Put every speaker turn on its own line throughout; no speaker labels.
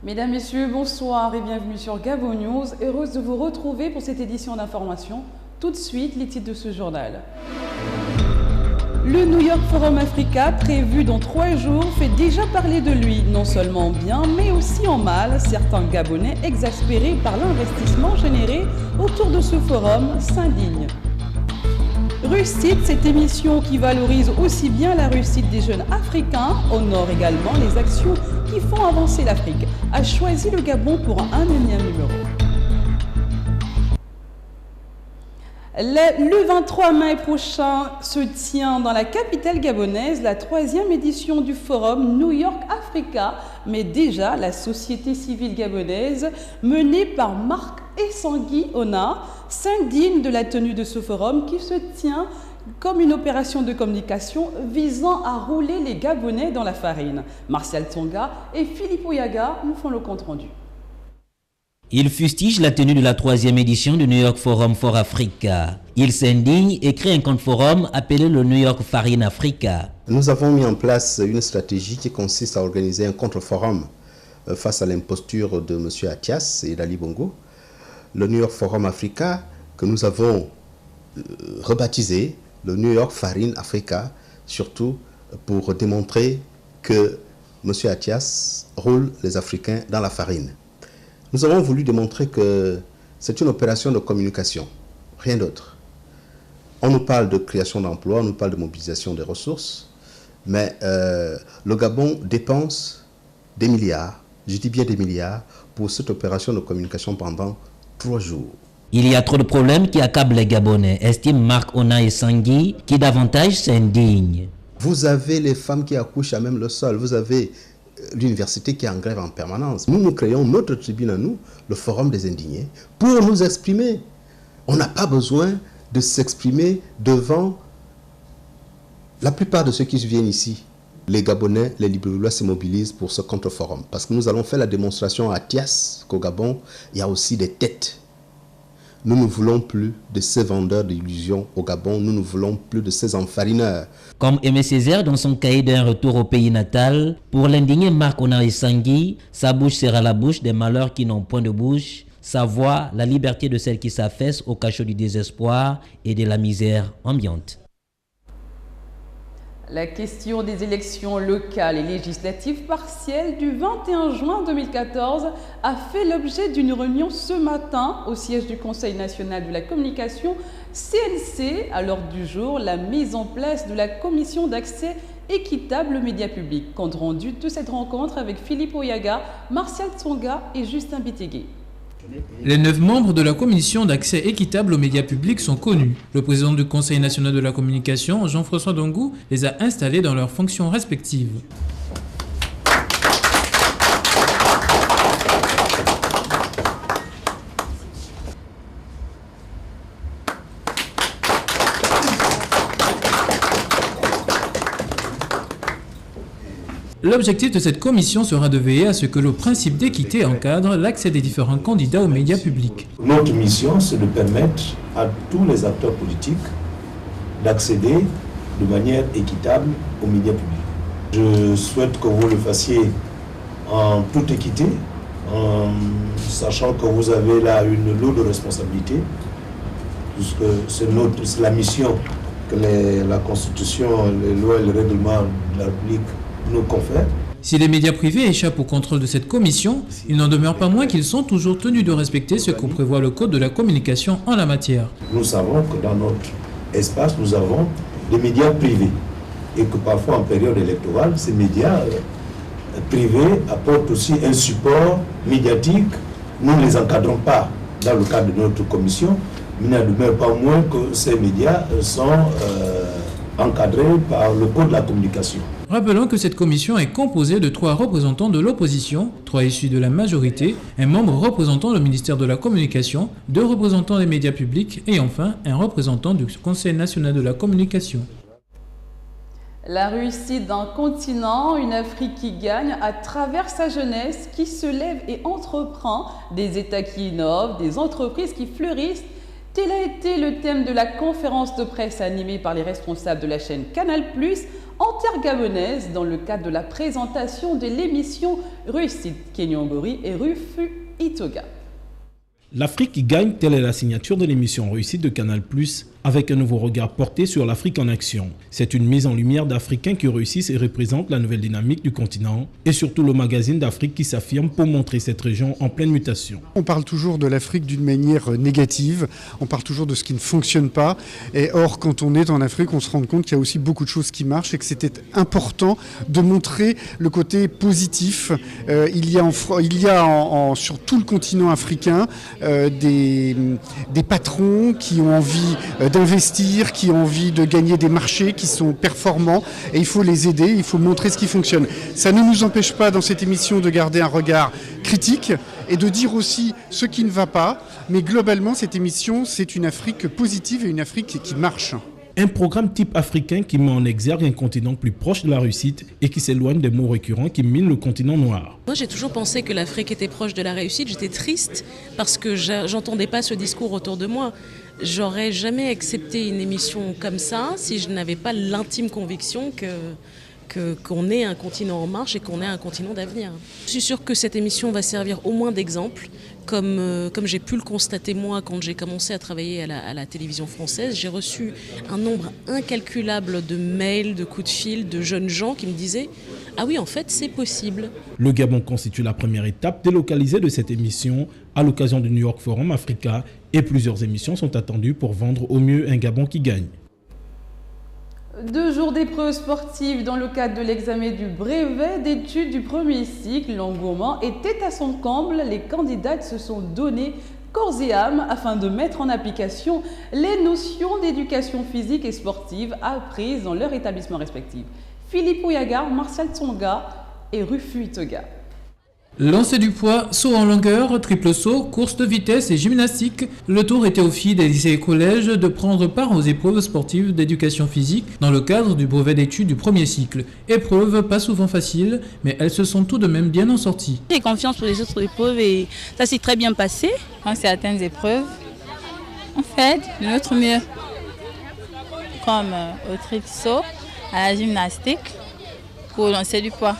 Mesdames, Messieurs, bonsoir et bienvenue sur Gabon News. Heureuse de vous retrouver pour cette édition d'information. Tout de suite, les titres de ce journal. Le New York Forum Africa, prévu dans 3 jours, fait déjà parler de lui, non seulement en bien, mais aussi en mal. Certains Gabonais, exaspérés par l'investissement généré autour de ce forum, s'indignent. Réussite, cette émission qui valorise aussi bien la réussite des jeunes africains, honore également les actions qui font avancer l'Afrique, a choisi le Gabon pour un énième numéro. Le 23 mai prochain se tient dans la capitale gabonaise la 3e édition du forum New York Africa, mais déjà la société civile gabonaise menée par Marc Essangui Ona s'indigne de la tenue de ce forum qui se tient comme une opération de communication visant à rouler les Gabonais dans la farine. Martial Tsonga et Philippe Oyaga nous font le compte-rendu.
Il fustige la tenue de la 3e édition du New York Forum for Africa. Il s'indigne et crée un compte forum appelé le New York Farine Africa.
Nous avons mis en place une stratégie qui consiste à organiser un contre-forum face à l'imposture de M. Athias et d'Ali Bongo. Le New York Forum Africa que nous avons rebaptisé le New York Farine Africa, surtout pour démontrer que M. Athias roule les Africains dans la farine. Nous avons voulu démontrer que c'est une opération de communication, rien d'autre. On nous parle de création d'emplois, on nous parle de mobilisation des ressources, mais le Gabon dépense des milliards, je dis bien des milliards, pour cette opération de communication pendant 3 jours.
Il y a trop de problèmes qui accablent les Gabonais, estime Marc Ona Essangui, qui davantage s'indigne.
Vous avez les femmes qui accouchent à même le sol, vous avez l'université qui est en grève en permanence. Nous créons notre tribune à nous, le Forum des Indignés, pour nous exprimer. On n'a pas besoin de s'exprimer devant la plupart de ceux qui viennent ici. Les Gabonais, les Librevillais se mobilisent pour ce contre-forum. Parce que nous allons faire la démonstration à Thias qu'au Gabon, il y a aussi des têtes. Nous ne voulons plus de ces vendeurs d'illusions au Gabon, nous ne voulons plus de ces enfarineurs.
Comme Aimé Césaire dans son cahier d'un retour au pays natal, pour l'indigné Marc Ona Essangui, sa bouche sera la bouche des malheurs qui n'ont point de bouche, sa voix, la liberté de celles qui s'affaissent au cachot du désespoir et de la misère ambiante.
La question des élections locales et législatives partielles du 21 juin 2014 a fait l'objet d'une réunion ce matin au siège du Conseil national de la communication CNC. À l'ordre du jour, la mise en place de la commission d'accès équitable aux médias publics. Compte rendu de cette rencontre avec Philippe Oyaga, Martial Tsonga et Justin Bitégué.
Les 9 membres de la commission d'accès équitable aux médias publics sont connus. Le président du Conseil national de la communication, Jean-François Dongou, les a installés dans leurs fonctions respectives. L'objectif de cette commission sera de veiller à ce que le principe d'équité encadre l'accès des différents candidats aux médias publics.
Notre mission, c'est de permettre à tous les acteurs politiques d'accéder de manière équitable aux médias publics. Je souhaite que vous le fassiez en toute équité, en sachant que vous avez là une lourde responsabilité, puisque c'est la mission que la Constitution, les lois et le règlement de la République nous confère.
Si les médias privés échappent au contrôle de cette commission, il n'en demeure pas moins qu'ils sont toujours tenus de respecter ce que prévoit le Code de la communication en la matière.
Nous savons que dans notre espace, nous avons des médias privés et que parfois en période électorale, ces médias privés apportent aussi un support médiatique. Nous ne les encadrons pas dans le cadre de notre commission, mais il n'en demeure pas moins que ces médias sont encadrés par le Code de la communication.
Rappelons que cette commission est composée de 3 représentants de l'opposition, 3 issus de la majorité, un membre représentant le ministère de la Communication, 2 représentants des médias publics et enfin un représentant du Conseil national de la communication.
La réussite d'un continent, une Afrique qui gagne à travers sa jeunesse, qui se lève et entreprend, des États qui innovent, des entreprises qui fleurissent. Tel a été le thème de la conférence de presse animée par les responsables de la chaîne Canal+, en terre gabonaise, dans le cadre de la présentation de l'émission Réussite Kenyongori et Rufu Itoga.
L'Afrique qui gagne, telle est la signature de l'émission Réussite de Canal+, avec un nouveau regard porté sur l'Afrique en action. C'est une mise en lumière d'Africains qui réussissent et représentent la nouvelle dynamique du continent, et surtout le magazine d'Afrique qui s'affirme pour montrer cette région en pleine mutation.
On parle toujours de l'Afrique d'une manière négative, on parle toujours de ce qui ne fonctionne pas, et or quand on est en Afrique, on se rend compte qu'il y a aussi beaucoup de choses qui marchent et que c'était important de montrer le côté positif. Il y a sur tout le continent africain des patrons qui ont envie d'investir, qui ont envie de gagner des marchés, qui sont performants, et il faut les aider, il faut montrer ce qui fonctionne. Ça ne nous empêche pas dans cette émission de garder un regard critique et de dire aussi ce qui ne va pas, mais globalement cette émission c'est une Afrique positive et une Afrique qui marche.
Un programme type africain qui met en exergue un continent plus proche de la réussite et qui s'éloigne des mots récurrents qui minent le continent noir.
Moi, j'ai toujours pensé que l'Afrique était proche de la réussite. J'étais triste parce que j'entendais pas ce discours autour de moi. J'aurais jamais accepté une émission comme ça si je n'avais pas l'intime conviction qu'on est un continent en marche et qu'on est un continent d'avenir. Je suis sûre que cette émission va servir au moins d'exemple. Comme j'ai pu le constater moi quand j'ai commencé à travailler à la télévision française, j'ai reçu un nombre incalculable de mails, de coups de fil, de jeunes gens qui me disaient « Ah oui, en fait, c'est possible ».
Le Gabon constitue la première étape délocalisée de cette émission à l'occasion du New York Forum Africa et plusieurs émissions sont attendues pour vendre au mieux un Gabon qui gagne.
2 jours d'épreuves sportives dans le cadre de l'examen du brevet d'études du premier cycle. L'engouement était à son comble. Les candidates se sont donné corps et âme afin de mettre en application les notions d'éducation physique et sportive apprises dans leur établissement respectif. Philippe Ouyaga, Martial Tsonga et Rufu Itoga.
Lancer du poids, saut en longueur, triple saut, course de vitesse et gymnastique. Le tour était aux filles des lycées et collèges de prendre part aux épreuves sportives d'éducation physique dans le cadre du brevet d'études du premier cycle. Épreuves pas souvent faciles, mais elles se sont tout de même bien en sorties.
J'ai confiance pour les autres épreuves et ça s'est très bien passé. Dans certaines épreuves, on fait de notre mieux, comme au triple saut, à la gymnastique, pour lancer du poids.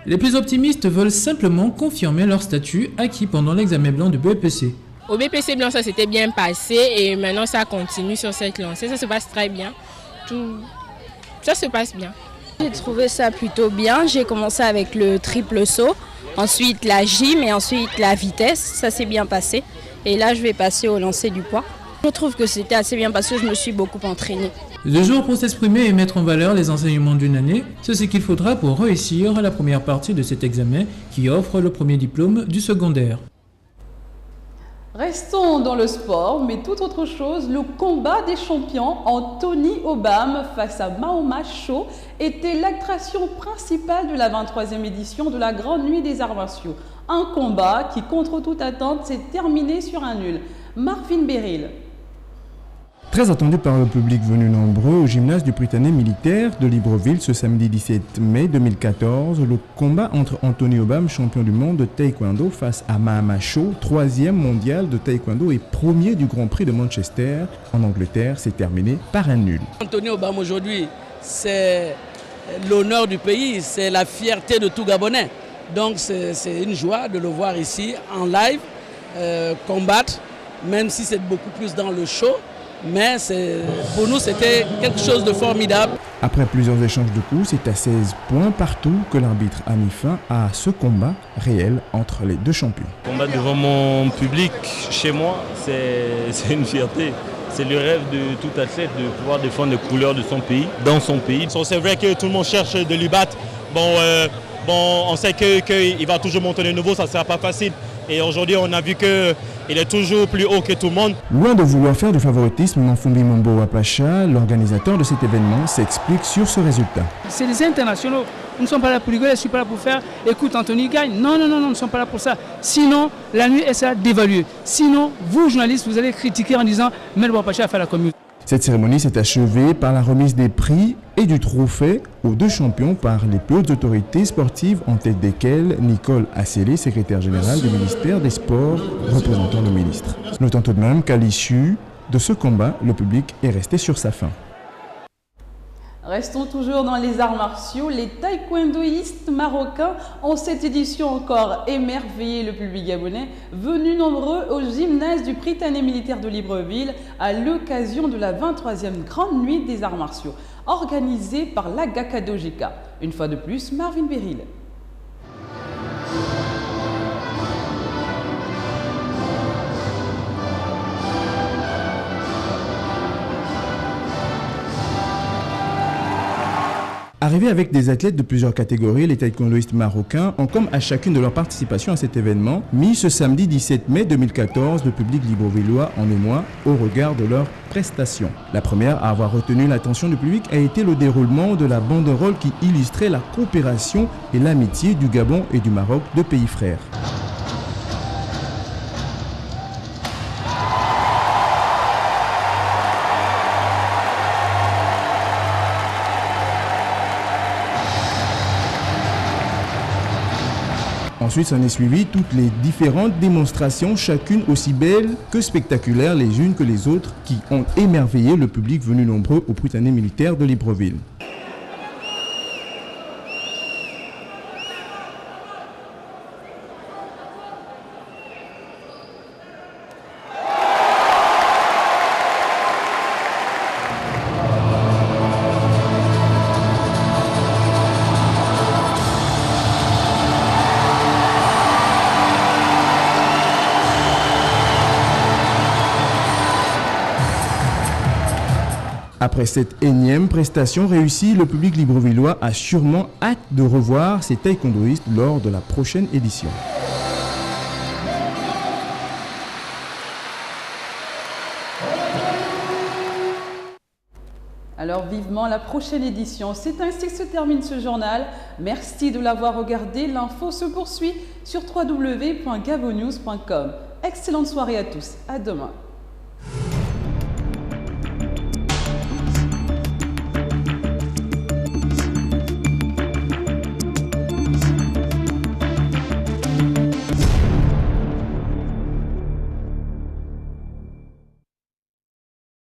Les plus optimistes veulent simplement confirmer leur statut acquis pendant l'examen blanc du BPC.
Au BPC blanc, ça s'était bien passé et maintenant ça continue sur cette lancée. Ça se passe très bien. Ça se passe bien.
J'ai trouvé ça plutôt bien. J'ai commencé avec le triple saut, ensuite la gym et ensuite la vitesse. Ça s'est bien passé. Et là, je vais passer au lancer du poids. Je trouve que c'était assez bien parce que je me suis beaucoup entraînée.
2 jours pour s'exprimer et mettre en valeur les enseignements d'une année, c'est ce qu'il faudra pour réussir la première partie de cet examen qui offre le premier diplôme du secondaire.
Restons dans le sport, mais tout autre chose, le combat des champions Anthony Obam face à Mahoma Show était l'attraction principale de la 23e édition de la Grande Nuit des Arts Martiaux. Un combat qui, contre toute attente, s'est terminé sur un nul. Marvin Beryl.
Très attendu par le public venu nombreux au gymnase du Prytanée militaire de Libreville ce samedi 17 mai 2014, le combat entre Anthony Obam, champion du monde de taekwondo, face à Mahoma Show, 3e mondial de taekwondo et premier du Grand Prix de Manchester en Angleterre, s'est terminé par un nul.
Anthony Obam aujourd'hui, c'est l'honneur du pays, c'est la fierté de tout Gabonais. Donc c'est une joie de le voir ici en live combattre, même si c'est beaucoup plus dans le show. Mais pour nous, c'était quelque chose de formidable.
Après plusieurs échanges de coups, c'est à 16 points partout que l'arbitre a mis fin à ce combat réel entre les deux champions.
Combattre devant mon public, chez moi, c'est une fierté. C'est le rêve de tout athlète de pouvoir défendre les couleurs de son pays, dans son pays.
C'est vrai que tout le monde cherche de lui battre. On sait qu'il va toujours monter de nouveau, ça ne sera pas facile. Et aujourd'hui, on a vu qu'il est toujours plus haut que tout le monde.
Loin de vouloir faire du favoritisme, Manfumbi Mambo Apacha, l'organisateur de cet événement, s'explique sur ce résultat.
C'est des internationaux. Nous ne sommes pas là pour rigoler, je ne suis pas là pour faire « écoute, Anthony gagne ». Non, nous ne sommes pas là pour ça. Sinon, la nuit, elle sera dévaluée. Sinon, vous, journalistes, vous allez critiquer en disant « Melbo Apacha a fait la commune ».
Cette cérémonie s'est achevée par la remise des prix et du trophée aux 2 champions par les plus hautes autorités sportives, en tête desquelles Nicole Assélé, secrétaire générale du ministère des Sports, représentant le ministre. Notant tout de même qu'à l'issue de ce combat, le public est resté sur sa faim.
Restons toujours dans les arts martiaux. Les taekwondoïstes marocains ont cette édition encore émerveillé le public gabonais, venus nombreux au gymnase du Prytanée militaire de Libreville à l'occasion de la 23e Grande Nuit des arts martiaux, organisée par l'Agakadojika. Une fois de plus, Marvin Beryl.
Arrivés avec des athlètes de plusieurs catégories, les taekwondoïstes marocains ont, comme à chacune de leurs participations à cet événement, mis ce samedi 17 mai 2014 le public librevillois en émoi au regard de leurs prestations. La première à avoir retenu l'attention du public a été le déroulement de la banderole qui illustrait la coopération et l'amitié du Gabon et du Maroc, 2 pays frères. Ensuite, s'en est suivi toutes les différentes démonstrations, chacune aussi belles que spectaculaires les unes que les autres, qui ont émerveillé le public venu nombreux au Prytanée militaire de Libreville. Après cette énième prestation réussie, le public librevillois a sûrement hâte de revoir ses taekwondoïstes lors de la prochaine édition.
Alors vivement la prochaine édition. C'est ainsi que se termine ce journal. Merci de l'avoir regardé. L'info se poursuit sur www.gabonnews.com. Excellente soirée à tous. À demain.